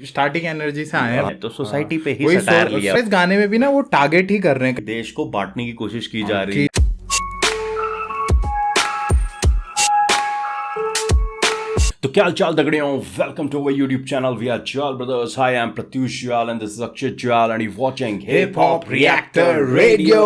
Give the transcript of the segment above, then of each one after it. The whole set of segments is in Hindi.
स्टार्टिंग एनर्जी से आए हैं तो सोसाइटी पे ही वही सटायर लिया। इस गाने में भी ना वो टारगेट ही कर रहे हैं देश को बांटने की कोशिश की जा रही है। तो क्या चाल दगड़ियों, welcome to our YouTube channel we are Jwal brothers. Hi I am Pratyush Jwal and this is Akshay Jwal and you watching hip hop reactor radio.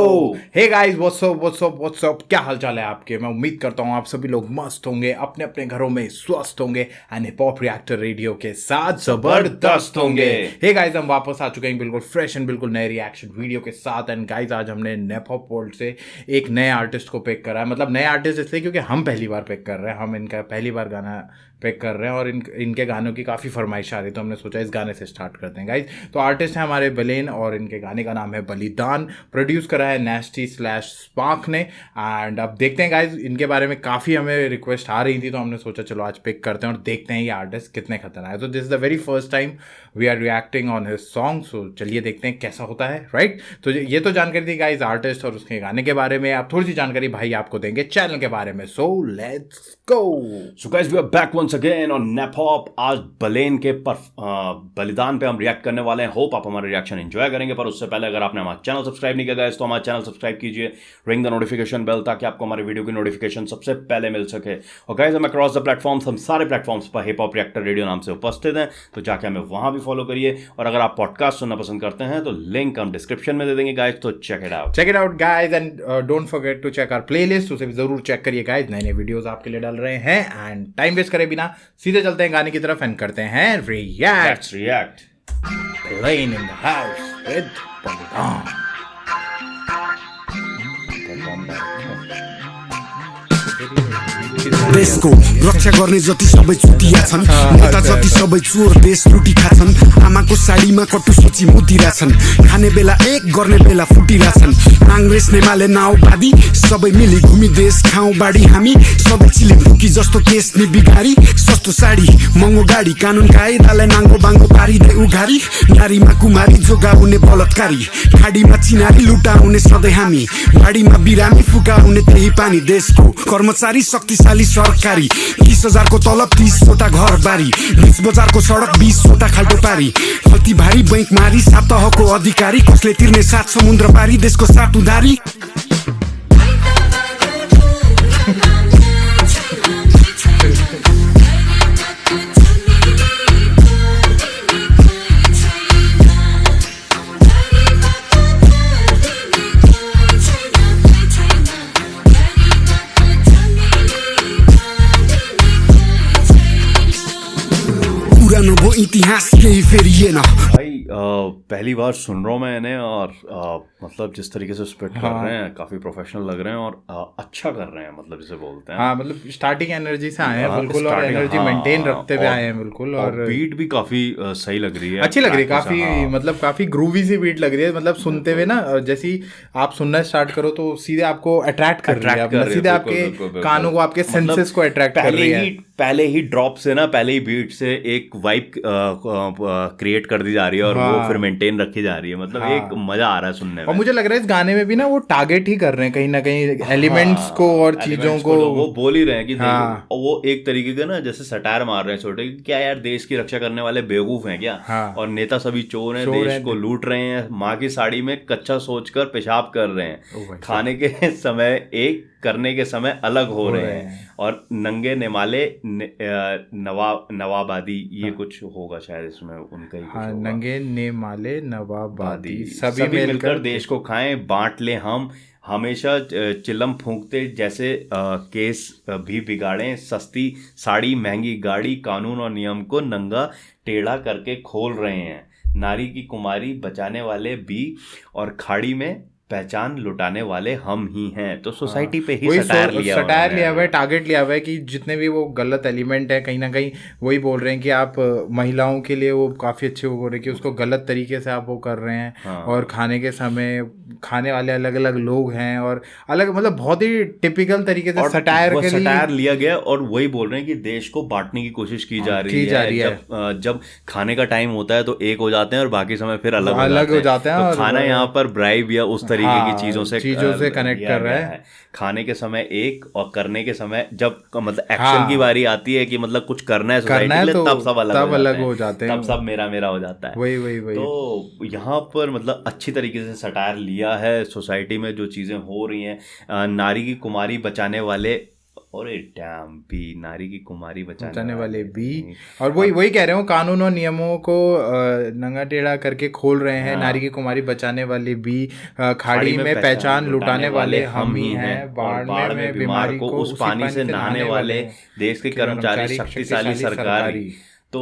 Hey guys what's up, क्या हाल चाल है आपके। मैं उम्मीद करता हूँ आप सभी लोग मस्त होंगे, अपने अपने घरों में स्वस्थ होंगे and hip hop reactor radio के साथ जबरदस्त होंगे। हे गाइस, हम वापस आ चुके हैं बिल्कुल फ्रेश एंड बिल्कुल नए रिएक्शन वीडियो के साथ। एंड गाइस, आज हमने नेप हॉप वर्ल्ड से एक नए आर्टिस्ट को पिक करा है। मतलब नए आर्टिस्ट इसलिए क्योंकि हम पहली बार पिक कर रहे हैं, हम इनका पहली बार गाना पिक कर रहे हैं और इनके गानों की काफ़ी फरमाइश आ रही, तो हमने सोचा इस गाने से स्टार्ट करते हैं गाइज। तो आर्टिस्ट हैं हमारे बलेन और इनके गाने का नाम है बलिदान। प्रोड्यूस करा है नेस्टी/स्पार्क ने। एंड अब देखते हैं गाइज, इनके बारे में काफ़ी हमें रिक्वेस्ट आ रही थी, तो हमने सोचा चलो आज पिक करते हैं और देखते हैं ये आर्टिस्ट कितने खतरनाक है। तो this is the very first time we are reacting on his song, so चलिए देखते हैं कैसा होता है, राइट। तो ये तो जानकारी थी गाइज आर्टिस्ट और उसके गाने के बारे में। आप थोड़ी सी जानकारी भाई आपको देंगे चैनल के बारे में, so let's go. So guys, we are back once again on nep hop. आज बलेन के बलिदान पे हम रिएक्ट करने वाले हैं। होप आप हमारे रिएक्शन एंजॉय करेंगे, पर उससे पहले अगर आपने हमारा चैनल सब्सक्राइब नहीं किया गाइस तो हमारा चैनल सब्सक्राइब कीजिए, रिंग द नोटिफिकेशन बेल, ताकि आपको हमारे वीडियो की नोटिफिकेशन सबसे पहले मिल सके। और गाइस, हम अक्रॉस द प्लेटफॉर्म्स, हम सारे प्लेटफॉर्म्स पर हिप हॉप रिएक्टर रेडियो नाम से उपस्थित हैं, तो जाके हमें वहां भी फॉलो करिए। और अगर आप पॉडकास्ट सुनना पसंद करते हैं तो लिंक हम डिस्क्रिप्शन में दे देंगे गाइस, तो check it out guys. And don't forget to check our playlist, उसे भी जरूर चेक करिए गाइस, नए नए वीडियोस आपके लिए डाल रहे हैं। एंड टाइम वेस्ट करे बिना सीधे चलते हैं गाने की तरफ एंड करते हैं react. Balein in the house with बलिदान। देशको रक्षा गर्ने जति सबै चुतिया छन्, नेता जति सबै चोर देश लुटी खाछन्। आमाको साडीमा कटु सूची मुतिरा छन्, खाने बेला एक गर्ने बेला फुटिरा छन्। कांग्रेस नेमाले नाउवादी सबै मिली घुमी देश खाउँ बाडी, हामी सबै चिले भुकी जस्तो केस नि बिगारी। सस्तो साडी महँगो गाडी, कानुन कायदालाई नाङ्गो बाङ्गो पारिँदै उघारी। नारीमा कुमारी जोगाउने बलात्कारी, खाडीमा चिनारी लुटाउने सधैँ हामी, बाडीमा बिरामी फुकाउने त्यही पानी। देशको कर्मचारी शक्तिशाली सरकारी, 30,000 को तलब 30वटा घर बारी, बीच बजारको सडक 20वटा खाल्टो पारी। खल्ती भारी बैंक मारी, सात तहको अधिकारी, कसले तिर्ने 7 समुद्र पारी, देशको 7 उधारी। पुरानो वो इतिहास केही फेरिएन। भाई पहली बार सुन रहा हूँ मैं इन्हें, और मतलब जिस तरीके से स्पिट कर रहे हैं काफी प्रोफेशनल लग रहे हैं और अच्छा कर रहे हैं, मतलब जिसे बोलते हैं। हाँ, मतलब स्टार्टिंग एनर्जी से आए हैं बिल्कुल, और एनर्जी मेंटेन रखते हुए आए हैं बिल्कुल। और बीट भी काफी सही लग रही है, अच्छी लग रही है काफी। मतलब काफी ग्रूवी सी बीट लग रही है, मतलब सुनते हुए ना जैसी आप सुनना स्टार्ट करो तो सीधे आपको अट्रैक्ट कर रही है, सीधे आपके कानों को, आपके सेंसेस को अट्रैक्ट कर रही है। पहले ही ड्रॉप से ना, पहले ही बीट से एक वाइब क्रिएट कर दी जा रही है और वो फिर मेंटेन रखी जा रही है। मतलब एक मजा आ रहा है सुनने में। और मुझे लग रहा है इस गाने में भी ना वो टारगेट ही कर रहे हैं कहीं ना कहीं एलिमेंट्स को और चीजों को। वो बोल ही रहे हैं कि वो एक तरीके का ना जैसे सटायर मार रहे हैं छोटे, क्या यार देश की रक्षा करने वाले बेवकूफ हैं क्या, और नेता सभी चोर हैं, देश को लूट रहे हैं, माँ की साड़ी में कच्चा सोचकर पेशाब कर रहे हैं, खाने के समय एक करने के समय अलग हो रहे हैं, और नंगे निमाले नवाबादी, ये कुछ होगा शायद इसमें उनका ही। हाँ, नंगे निमाले नवाबादी, सभी मिलकर देश को खाएं, बांट ले हम, हमेशा चिलम फूंकते जैसे केस भी बिगाड़ें, सस्ती साड़ी महंगी गाड़ी, कानून और नियम को नंगा टेढ़ा करके खोल रहे हैं, नारी की कुमारी बचाने वाले भी, और खाड़ी में पहचान लुटाने वाले हम ही हैं। तो सोसाइटी पे ही सटायर लिया हुआ है, टारगेट लिया हुआ है कि जितने भी वो गलत एलिमेंट है कहीं ना कहीं वही बोल रहे हैं कि आप महिलाओं के लिए वो काफ़ी अच्छे वो बोल रहे हैं कि उसको गलत तरीके से आप वो कर रहे हैं। और खाने के समय खाने वाले अलग अलग लोग हैं और अलग, मतलब बहुत ही टिपिकल तरीके से सटायर लिया गया। और वही बोल रहे हैं कि देश को बांटने की कोशिश की जा रही है। जब खाने का टाइम होता है तो एक हो जाते हैं और बाकी समय फिर अलग हो जाते हैं। खाना यहाँ पर ब्राइब या उस तरीके तरीके की चीजों से कनेक्ट किया कर रहा गया है। खाने के समय एक और करने के समय जब मतलब एक्शन की बारी आती है कि मतलब कुछ करना है सोसाइटी के लिए, तब सब अलग हो जाते हैं, तब सब मेरा हो जाता है। वही तो यहाँ पर मतलब अच्छी तरीके से सटायर लिया है सोसाइटी में जो चीजें हो रही हैं। नारी की कुमारी बचाने वाले, और डैम भी नारी की कुमारी बचाने वाले भी, और वही कह रहे हो, कानून और नियमों को नंगा टेढ़ा करके खोल रहे हैं। नारी की कुमारी बचाने वाले भी, खाड़ी में पहचान लुटाने वाले हम ही हैं, बाढ़ में बीमारी को उस पानी से नहाने वाले, देश के कर्मचारी शक्तिशाली सरकारी। तो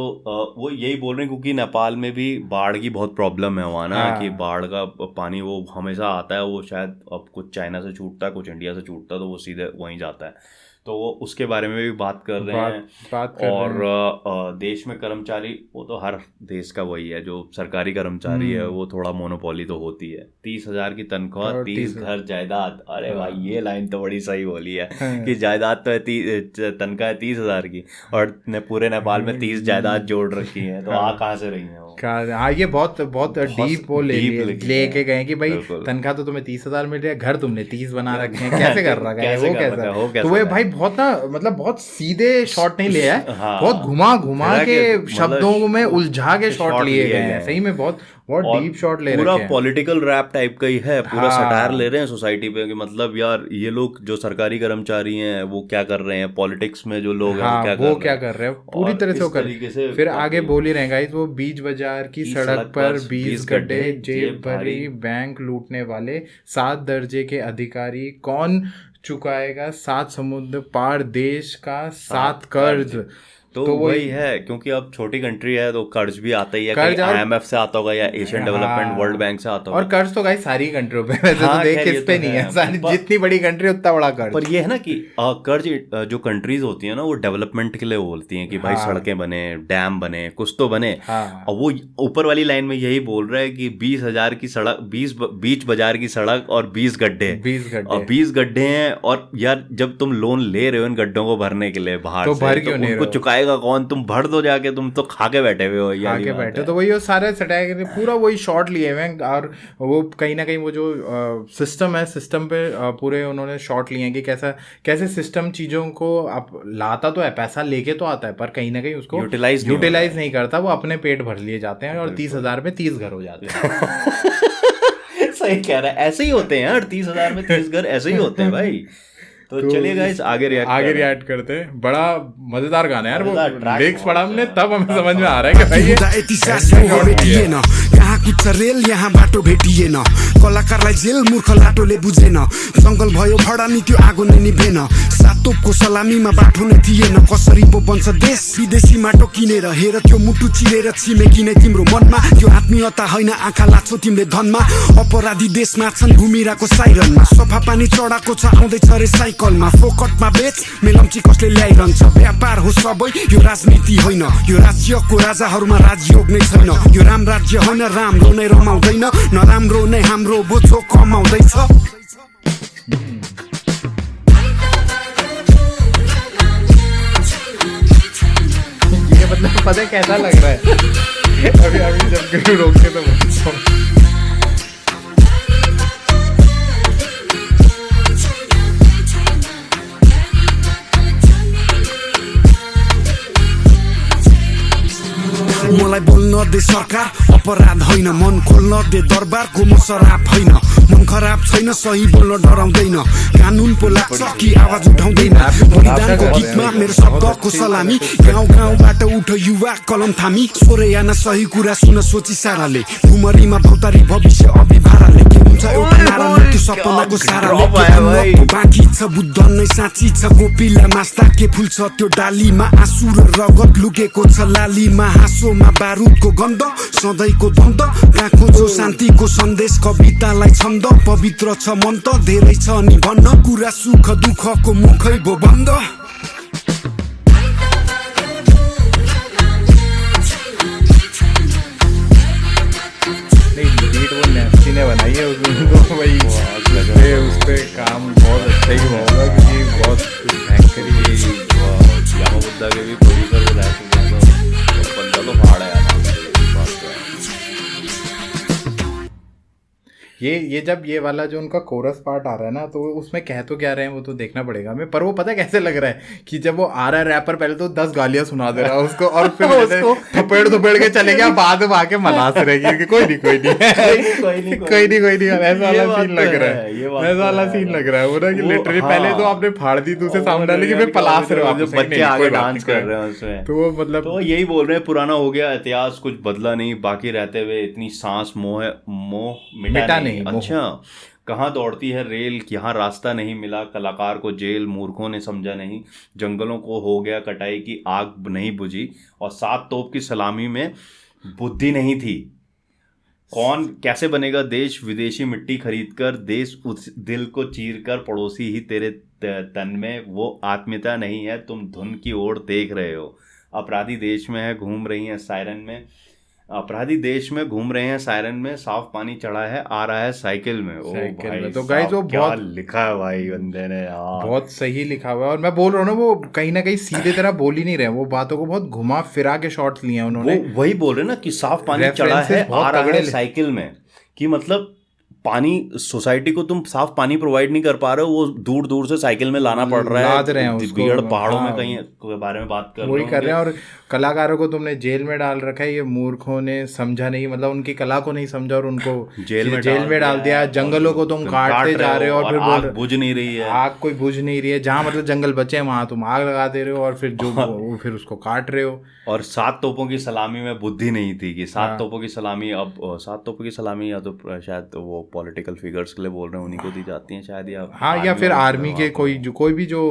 वो यही बोल रहे हैं क्योंकि नेपाल में भी बाढ़ की बहुत प्रॉब्लम है वहाँ ना, कि बाढ़ का पानी वो हमेशा आता है, वो शायद अब कुछ चाइना से छूटता है, कुछ इंडिया से छूटता है, तो वो सीधे वहीं जाता है। तो वो उसके बारे में भी बात कर रहे हैं। और देश में कर्मचारी, वो तो हर देश का वही है, जो सरकारी कर्मचारी है वो थोड़ा मोनोपोली तो होती है। 30,000 की तनख्वाह, 30 घर जायदाद। अरे भाई ये लाइन तो बड़ी सही बोली है कि जायदाद तो है, तनख्वाह है 30,000 की, और पूरे नेपाल में 30 जायदाद जोड़ रखी है, तो कहाँ से रही है वो? हाँ, ये बहुत डीप वो लेके गए कि भाई तनख्वाह तो तुम्हें 30,000 मिल रही है, घर तुमने 30 बना रखे हैं, कैसे कर रखा है वो, कैसा? तो वो भाई बहुत ना, मतलब बहुत सीधे शॉट नहीं लिया है, बहुत घुमा के शब्दों में उलझा के शॉट लिए गए हैं, सही में बहुत डीप शॉट ले रहे हैं। पूरा पॉलिटिकल रैप टाइप का ही है, पूरा सटायर ले रहे हैं सोसाइटी पे कि मतलब यार ये लोग जो सरकारी कर्मचारी हैं वो क्या कर रहे हैं, पॉलिटिक्स में जो लोग हैं वो क्या कर रहे हैं, पूरी तरह से वो कर। फिर आगे बोल ही रहेगा, वो बीच बाजार की सड़क पर 20 गड्ढे, जेब भरी बैंक लूटने वाले 7 दर्जे के अधिकारी, कौन चुकाएगा 7 समुद्र पार देश का 7 कर्ज। तो वही है, क्योंकि अब छोटी कंट्री है तो कर्ज भी आता ही है, IMF से आता होगा या एशियन डेवलपमेंट वर्ल्ड बैंक से आता होगा। और कर्ज तो गाइस सारी कंट्रियों पे, वैसे तो देख किस पे नहीं है, सारी जितनी बड़ी कंट्री उतना बड़ा कर्ज। पर ये है ना कि कर्ज जो कंट्रीज होती है ना, वो डेवलपमेंट के लिए बोलती हैं कि भाई सड़कें बने, डैम बने, कुछ तो बने। और वो ऊपर वाली लाइन में यही बोल रहा है कि 20,000 की सड़क, 20 बीच बाजार की सड़क और 20 गड्ढे, और 20 गड्ढे हैं। और यार जब तुम लोन ले रहे हो इन गड्ढों को भरने के लिए बाहर तो भर क्यों नहीं, उनको चुकाएगा कौन? तुम भर दो जाके, तुम तो खा के बैठे हुए हो, खा के बैठे। तो वही वो सारे सटाए पूरा वही शॉट लिए हुए हैं, और वो कहीं ना कहीं वो जो सिस्टम है, सिस्टम पे पूरे उन्होंने शॉट लिए हैं कि कैसे सिस्टम चीजों को आप लाता तो है, पैसा लेके तो आता है, पर कहीं ना कहीं उसको यूटिलाइज नहीं करता, वो अपने पेट भर लिए जाते हैं, और 30,000 में 30 घर हो जाते हैं। सही कह रहा है, ऐसे ही होते हैं यार, 30,000 में 30 घर ऐसे ही होते हैं भाई। तो चलिए गाइस आगे रिएक्ट करते हैं। बड़ा मजेदार गाना है यार, वो लिरिक्स पढ़ा हमने तब हमें समझ में आ रहा है कि भाई ये यहाँ कुछ रेल यहाँ बाटो भेटिएन, कलाकारलाई जेल मूर्ख लाटोले बुझेन, जंगल भयो भडानी त्यो आगो नै निभेन, सातोपको सलामीमा बाटो नै थिएन, कसरी पो बन्छ देश विदेशी माटो किनेर, हेर त्यो मुटु चिरेर छिमेकी नै तिम्रो मनमा, त्यो आत्मीयता होइन आँखा लाग्छौ तिमीले धनमा, अपराधी देशमा छन् घुमिरहेको साइरनमा, सफा पानी चढाएको छ आउँदैछ रे साइकलमा, फोकटमा बेच मेलम्ची कसले ल्याइरहन्छ, व्यापार हो सबै यो राजनीति होइन, यो राज्यको राजाहरूमा राजयोग नै छैन, यो राम राज्य होइन, राम्रो नै रमाउँदैन, नराम्रो नै हाम्रो बोझो कमाउँदैछ। ये मतलब पता है कैसा लग रहा है, अभी जब रोक के तो मलाई बोल्न दे सरकार, अपराध होइन, मन खोल्न दे दरबारको म शराब होइन, मन खराब छैन, सही बोल्न डराउँदैन, कानुन पो लाग्छ कि आवाज उठाउँदैन, बलिदानको गीतमा मेरो शब्दको सलामी, गाउँ गाउँबाट उठ युवा कलम थामी, सोरेयाना सही कुरा सुन सोची साराले, भुमरीमा भौतारी भविष्य अभिभाराले, के हुन्छ एउटा नारा त्यो सपनाको साराले, बाँकी छ बुद्ध नै साँची छ, गोपीलाई मास्ता के फुल्छ त्यो डालीमा, आँसु र रगत लुकेको छ लालीमा, हाँसोमा बारुदको गन्ध, सधैँको द्वन्द, कहाँ खोजो शान्तिको सन्देश, कवितालाई छन्द, पवित्र छ मन त धेरै छ नि भन्न, कुरा सुख दुःखको मुखै भो बन्द। ने बनाई है उनको भाई, उस पे काम बहुत अच्छा ही होगा, क्योंकि बहुत भयंकर यामा बुद्धा के भी प्रोड्यूसर को बंदा तो फाड़ा है। ये जब ये वाला जो उनका कोरस पार्ट आ रहा है ना, तो उसमें कह तो क्या रहे हैं वो तो देखना पड़ेगा हमें, पर वो पता है कैसे लग रहा है कि जब वो आ रहा है रैपर पहले तो 10 गालियां सुना दे रहा है उसको, और फिर उसको थपेड़ के चले गया, बाद में आके मनास रहेगी कि कोई नहीं ऐसा वाला सीन लग रहा है, ऐसा वाला सीन लग रहा है वो ना कि लिटरली पहले तो आपने फाड़ दी दूसरे सामने डाले कि फिर पलास रहे हो, बच्चे आगे डांस कर रहे हैं उसमें, तो वो मतलब तो यही बोल रहे हैं पुराना हो गया इतिहास, कुछ बदला नहीं, बाकी रहते हुए इतनी सांस मोह मिटा नहीं। अच्छा, कहाँ दौड़ती है रेल, यहाँ रास्ता नहीं मिला, कलाकार को जेल, मूर्खों ने समझा नहीं, जंगलों को हो गया कटाई की आग नहीं बुझी, और 7 तोप की सलामी में बुद्धि नहीं थी। कौन कैसे बनेगा देश, विदेशी मिट्टी खरीद कर, देश उस दिल को चीर कर, पड़ोसी ही तेरे तन में, वो आत्मीयता नहीं है तुम धुन की ओर देख रहे हो। अपराधी देश में है घूम रही हैं सायरन में, अपराधी देश में घूम रहे हैं सायरन में, साफ पानी चढ़ा है आ रहा है साइकिल में। ओ भाई, तो गाइस वो बहुत लिखा है भाई बंदे ने यार, बहुत सही लिखा हुआ है। और मैं बोल रहा हूँ ना, वो कहीं ना कहीं सीधे तरह बोल ही नहीं रहे, वो बातों को बहुत घुमा फिरा के शॉट्स लिए हैं उन्होंने। वही बोल रहे ना कि साफ पानी चढ़ा है आ रहा है साइकिल में, कि मतलब पानी सोसाइटी को तुम साफ पानी प्रोवाइड नहीं कर पा रहे हो, वो दूर दूर से साइकिल में लाना पड़ रहा है, बिगड़ पहाड़ों में कहीं के बारे में बात कर वही कर रहे हैं। और कलाकारों को तुमने जेल में डाल रखा है, ये मूर्खों ने समझा नहीं, मतलब उनकी कला को नहीं समझा और उनको जेल में डाल दिया। जंगलों को तुम काटते जा रहे हो और फिर आग बुझ नहीं रही है, आग कोई बुझ नहीं रही है, जहाँ मतलब जंगल बचे हैं वहां तुम आग लगा दे रहे हो और फिर जो फिर उसको काट रहे हो। और 7 तोपों की सलामी में बुद्धि नहीं थी कि 7 तोपों की सलामी, अब 7 तोपों की सलामी या तो शायद वो पॉलिटिकल फिगर्स के लिए बोल रहे हैं, उन्हीं को दी जाती हैं शायद, या हाँ, या फिर आर्मी के कोई भी जो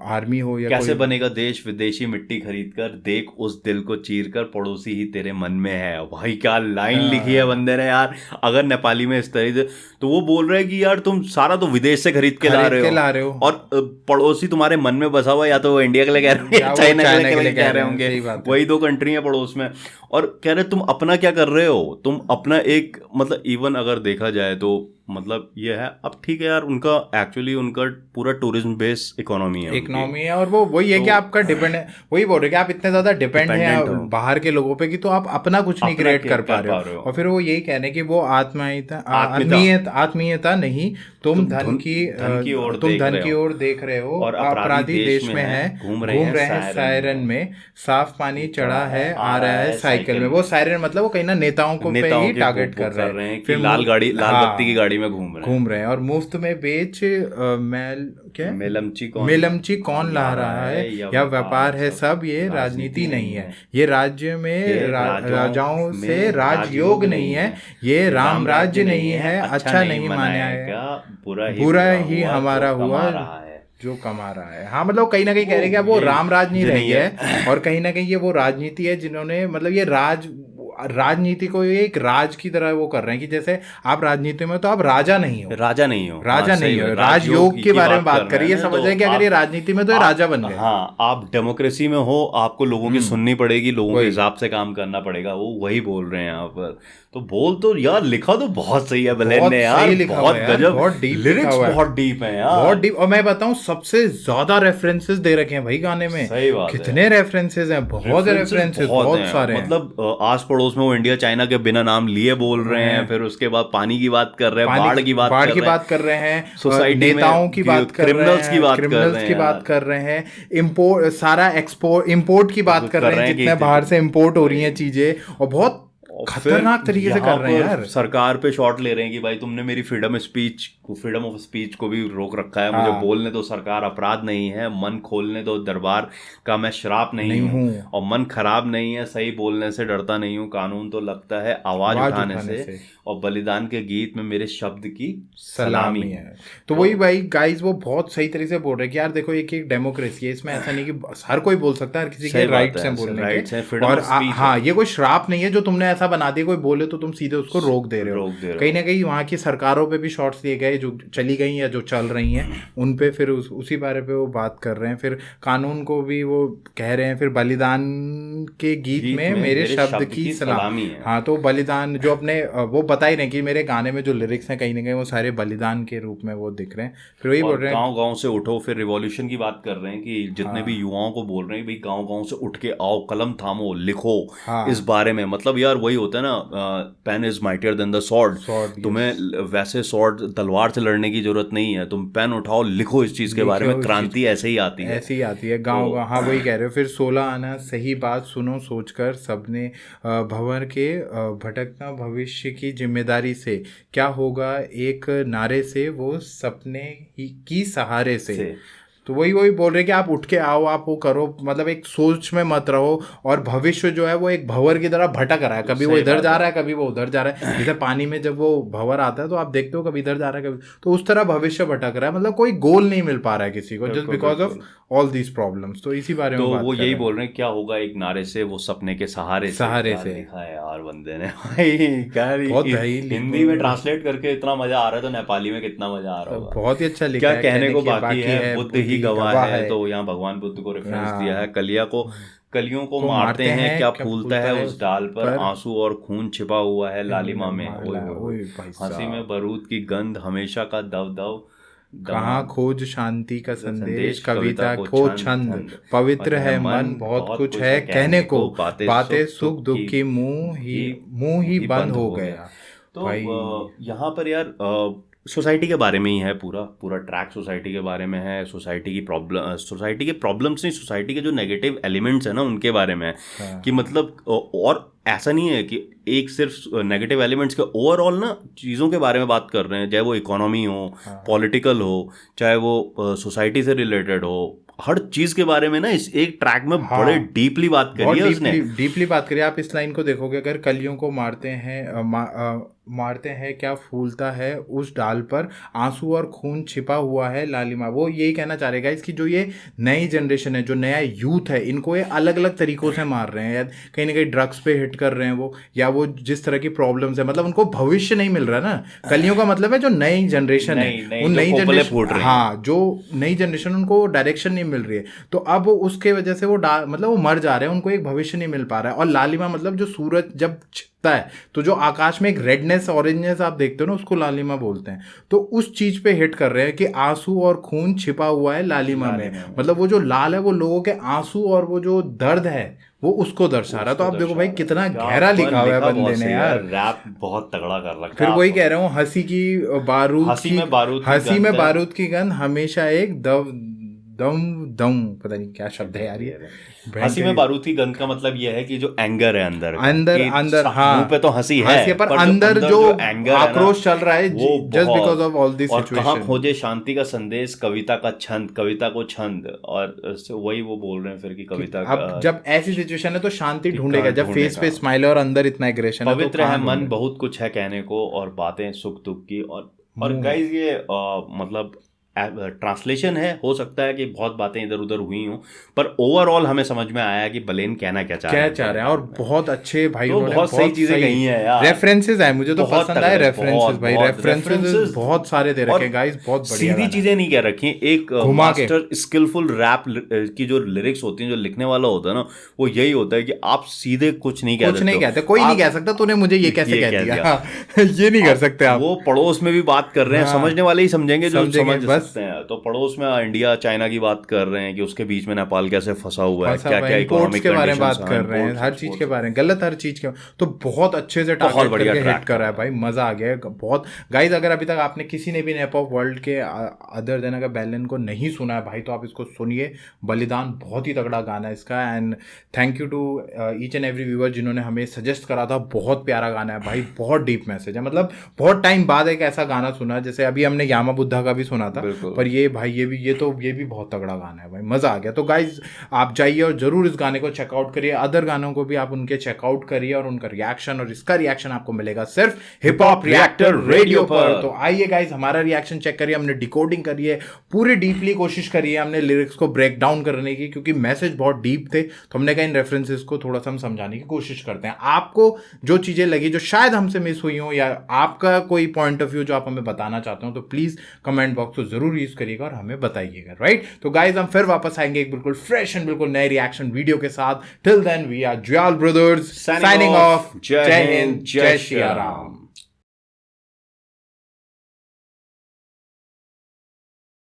आर्मी हो, या कैसे बनेगा देश, विदेशी मिट्टी खरीद कर, देख उस दिल को चीर कर, पड़ोसी ही तेरे मन में है। भाई क्या लाइन लिखी है बंदे ने यार, अगर नेपाली में इस तरह से, तो वो बोल रहे हैं कि यार तुम सारा तो विदेश से खरीद के ला रहे हो और पड़ोसी तुम्हारे मन में बसा हुआ, या तो वो इंडिया के लिए कह रहे होंगे, चाइना के लिए कह रहे होंगे, वही 2 कंट्री है पड़ोस में, और कह रहे तुम अपना क्या कर रहे हो, तुम अपना एक मतलब इवन अगर देखा जाए तो मतलब ये है। अब ठीक है यार, उनका एक्चुअली उनका पूरा टूरिज्म बेस इकोनॉमी है, और वो वही है कि आपका डिपेंड है, वही बोल रहे कि आप इतने ज्यादा डिपेंड हैं बाहर के लोगों पे कि तो आप अपना कुछ नहीं क्रिएट कर पा रहे हो। और फिर वो यही कहने कि वो आत्मीयता नहीं, तुम धन की ओर देख रहे हो, और अपराधी देश में है घूम रहे हैं सायरन में, साफ पानी चढ़ा है आ रहा है साइकिल में। वो सायरन मतलब वो कहीं ना नेताओं को पे ही टारगेट कर रहे हैं, फिर लाल बत्ती की गाड़ी में घूम रहे हैं, और मुफ्त में बेच मेलमची कौन ला रहा है, या व्यापार है सब, ये राजनीति नहीं है, ये राज्य में राजाओं से राजयोग नहीं है, ये राम राज्य नहीं है, अच्छा नहीं माना है, बुरा ही हमारा हुआ जो कमा रहा है। हाँ, मतलब कहीं ना कहीं कह रहे हैं कि वो राम राज नहीं रही है, और कहीं ना कहीं ये वो राजनीति है जिन्होंने मतलब ये राजनीति को एक राज की तरह वो कर रहे हैं कि जैसे आप राजनीति में तो आप राजा नहीं हो, राजयोग के बारे में बात करिए, ये समझ रहे हैं कि अगर ये राजनीति में तो ये राजा बन गए। हाँ, आप डेमोक्रेसी में हो, आपको लोगों की सुननी पड़ेगी, लोगों के हिसाब से काम करना पड़ेगा, वो वही बोल रहे हैं यहाँ पर। तो बोल तो यार लिखा तो बहुत सही है बलेन ने यार, बहुत गजब, बहुत डीप लिरिक्स बहुत डीप है यार, बहुत डीप। और मैं बताऊं सबसे ज्यादा रेफरेंसेस दे रखे हैं भाई गाने में, सही बात है, कितने रेफरेंसेस हैं, बहुत रेफरेंसेस, बहुत सारे, मतलब आस पड़ोस में वो इंडिया चाइना के बिना नाम लिए बोल रहे हैं, फिर उसके बाद पानी की बात कर रहे हैं, बाढ़ की बात कर रहे हैं, सोसाइटी नेताओं की बात कर रहे हैं, क्रिमिनल्स की बात कर रहे हैं, इम्पोर्ट सारा इम्पोर्ट की बात कर रहे हैं, जितने बाहर से इम्पोर्ट हो रही हैं चीजें, और बहुत खतरनाक तरीके से कर रहे हैं यार। सरकार पे शॉट ले रहे हैं कि भाई तुमने मेरी फ्रीडम ऑफ स्पीच को भी रोक रखा है, मुझे बोलने दो, सरकार अपराध नहीं है, मन खोलने दो, दरबार का मैं श्राप नहीं हूँ, और मन खराब नहीं है, सही बोलने से डरता नहीं हूँ, कानून तो लगता है आवाज उठाने से, और बलिदान के गीत में मेरे शब्द की सलामी है। तो वही भाई गाइस, वो बहुत सही तरीके से बोल रहे हैं कि यार देखो एक डेमोक्रेसी है, इसमें ऐसा नहीं कि हर कोई बोल सकता है, हर किसी के राइट्स हैं बोलने के, और हाँ ये कोई श्राप नहीं है जो तुमने ऐसा बना दिया, कोई बोले तो तुम सीधे उसको रोक दे रहे हो। कहीं ना कहीं वहाँ की सरकारों पे भी शॉट्स दिए गए जो चली गई या जो चल रही हैं उन पे, फिर उसी बारे पे वो बात कर रहे हैं। फिर कानून को भी वो कह रहे हैं, फिर बलिदान के गीत में मेरे शब्द की सलामी है। हाँ, तो बलिदान जो अपने वो बता ही रहे कि मेरे गाने में जो लिरिक्स हैं कहीं ना कहीं वो सारे बलिदान के रूप में वो दिख रहे हैं। फिर वही बोल रहे हैं गाँव से उठो, फिर रिवॉल्यूशन की बात कर रहे हैं कि जितने भी युवाओं को बोल रहे हैं भाई गाँव से उठ के आओ, कलम थामो, लिखो इस बारे में। मतलब यार वही होता है ना, pen is mightier than the sword, तुम्हें वैसे स्वॉर्ड तलवार से लड़ने की जरूरत नहीं है, तुम पेन उठाओ, लिखो इस चीज के बारे में, क्रांति ऐसे ही आती है, ऐसे ही आती है गाँव गाँव। हाँ वही कह रहे हो। फिर 16 आना, सही बात सुनो सोचकर, सबने भंवर के भटकना, भविष्य की जिम्मेदारी से क्या होगा, एक नारे से, वो सपने ही की सहारे से। तो वही बोल रहे कि आप उठ के आओ, आप वो करो, मतलब एक सोच में मत रहो। और भविष्य जो है वो एक भंवर की तरह भटक रहा है, कभी वो इधर जा रहा है, कभी वो उधर जा रहा है। जैसे पानी में जब वो भंवर आता है तो आप देखते हो कभी इधर जा रहा है, कभी, तो उस तरह भविष्य भटक रहा है। मतलब कोई गोल नहीं मिल पा रहा है किसी को, just because of all these problems. तो इसी बारे में तो बात वो कर यही रहे हैं। बोल रहे हैं, क्या होगा एक नारे से, वो सपने के सहारे से लिखा है यार बंदे ने बहुत भाई हिंदी में ट्रांसलेट करके इतना मजा आ रहा है, तो नेपाली में कितना मजा आ रहा होगा। बहुत ही अच्छा लिखा क्या है। कहने को बाकी है, बुद्ध ही गवाह है। तो यहाँ भगवान बुद्ध को रेफरेंस दिया है। कलियों को मारते हैं, क्या फूलता है उस डाल पर, आंसू और खून छिपा हुआ है लालिमा में। हंसी में बारूद की गंध, हमेशा का दव कहाँ खोज शांति का संदेश, कविता को छंद, पवित्र है मन, बहुत कुछ है कहने को, बातें सुख दुख की मुंह ही बंद हो गया। तो यहाँ पर यार सोसाइटी के बारे में ही है, पूरा ट्रैक सोसाइटी के बारे में है। सोसाइटी के प्रॉब्लम्स नहीं, सोसाइटी के जो नेगेटिव एलिमेंट्स है ना उनके बारे में है। कि मतलब, और ऐसा नहीं है कि एक सिर्फ नेगेटिव एलिमेंट्स के, ओवरऑल ना चीज़ों के बारे में बात कर रहे हैं, चाहे वो इकोनॉमी हो, पॉलिटिकल हो, चाहे वो सोसाइटी से रिलेटेड हो, हर चीज के बारे में ना इस एक ट्रैक में बड़े डीपली बात करी है उसने। डीपली बात करी। आप इस लाइन को देखोगे, अगर कलियों को मारते हैं क्या फूलता है उस डाल पर, आंसू और खून छिपा हुआ है लालिमा। वो यही कहना चाह रहेगा इसकी, जो ये नई जनरेशन है, जो नया यूथ है, इनको ये अलग अलग तरीकों से मार रहे हैं, या कहीं ना कहीं ड्रग्स पे हिट कर रहे हैं वो, या वो जिस तरह की प्रॉब्लम्स है, मतलब उनको भविष्य नहीं मिल रहा ना। कलियों का मतलब है जो नई जनरेशन है, उन नई जनरेशन, हाँ जो नई जनरेशन, उनको डायरेक्शन नहीं मिल रही है। तो अब उसके वजह से वो मतलब वो मर जा रहे हैं, उनको एक भविष्य नहीं मिल पा रहा है। और लालिमा मतलब जो सूरज जब है, तो जो आकाश में एक रेडनेस ऑरेंजनेस आप देखते हो ना, उसको लालिमा बोलते हैं। तो उस चीज पे हिट कर रहे हैं कि आंसू और खून छिपा हुआ है लालिमा में। मतलब वो जो लाल है वो लोगों के आंसू, और वो जो दर्द है वो उसको दर्शा रहा है। तो आप देखो भाई कितना गहरा लिखा हुआ है बंदे ने यार, रैप बहुत तगड़ा कर रखा है। फिर वही कह रहा हूँ, हंसी में बारूद की गंध, हमेशा एक दम पता नहीं क्या शब्द है यार ये। हंसी में बारूद की गंध का मतलब ये है कि जो एंगर है अंदर हाँ, मुंह पे तो हंसी है, पर अंदर जो आक्रोश चल रहा है, just because of all this situation. कहाँ खोजे शांति का संदेश, कविता को छंद। और वही वो बोल रहे हैं फिर कि कविता अब जब ऐसी सिचुएशन है तो शांति ढूंढेगा, जब फेस पे स्माइल है और अंदर इतना एग्रेशन है। पवित्र है मन, बहुत कुछ है कहने को, और बातें सुख दुख की। और गाइस ये मतलब ट्रांसलेशन है, हो सकता है कि बहुत बातें इधर उधर हुई हों, पर ओवरऑल हमें समझ में आया कि बलेन कहना क्या चाह रहे हैं। और बहुत अच्छे भाई, तो बहुत सही चीजें कही हैं यार। रेफरेंसेस आए, मुझे तो पसंद आए रेफरेंसेस भाई। रेफरेंसेस बहुत सारे दे रखे गाइस, बहुत बढ़िया। सीधी चीजें नहीं कह रखी। एक मास्टर स्किलफुल रैप की जो लिरिक्स होती हैं, जो लिखने वाला होता है ना, वो यही होता है कि आप सीधे कुछ नहीं कहते, कोई नहीं कह सकता तूने मुझे ये कैसे कह दिया, ये नहीं कर सकते आप। वो पड़ोस में भी बात कर रहे हैं, समझने वाले ही समझेंगे, जो समझ हैं। तो पड़ोस में इंडिया चाइना की बात कर रहे हैं कि उसके बीच में नेपाल कैसे फंसा हुआ है, क्या क्या इकोनॉमिक के बारे में बात कर रहे हैं, हर चीज के बारे में, गलत हर चीज के। तो बहुत अच्छे से टारगेट करके हिट कर रहा है भाई, मजा आ गया बहुत। गाइस अगर अभी तक आपने किसी ने भी नेपॉप वर्ल्ड के अदर देन अगर बैलेन को नहीं सुना है भाई, तो आप इसको सुनिए। बलिदान बहुत ही तगड़ा गाना है इसका। And thank you to each and every viewer जिन्होंने हमें सजेस्ट करा था। बहुत प्यारा गाना है भाई, बहुत डीप मैसेज है। मतलब बहुत टाइम बाद एक ऐसा गाना सुना, जैसे अभी हमने यामा बुद्धा का भी सुना था, पर ये भाई ये भी बहुत तगड़ा गाना है भाई, मजा आ गया। तो गाइज आप जाइए और जरूर इस गाने को चेकआउट करिए। अदर गानों को भी आप उनके चेकआउट करिए, और उनका रिएक्शन और इसका रिएक्शन आपको मिलेगा सिर्फ हिप हॉप रिएक्टर रेडियो पर। तो आइए गाइज हमारा रिएक्शन चेक करिए। हमने डिकोडिंग करी है, पूरी डीपली कोशिश करी है हमने लिरिक्स को ब्रेक डाउन करने की, क्योंकि मैसेज बहुत डीप थे। तो हमने कहा इन रेफरेंसेस को थोड़ा सा हम समझाने की कोशिश करते हैं। आपको जो चीजें लगी जो शायद हमसे मिस हुई हो, या आपका कोई पॉइंट ऑफ व्यू जो आप हमें बताना चाहते हो, तो प्लीज कमेंट बॉक्स को जरूर यूज करिएगा और हमें बताइएगा, राइट। तो गाइज हम फिर वापस आएंगे एक बिल्कुल फ्रेश एंड बिल्कुल नए रिएक्शन वीडियो के साथ। Till then we are Jwal brothers signing off. जय हिंद, जय श्री राम।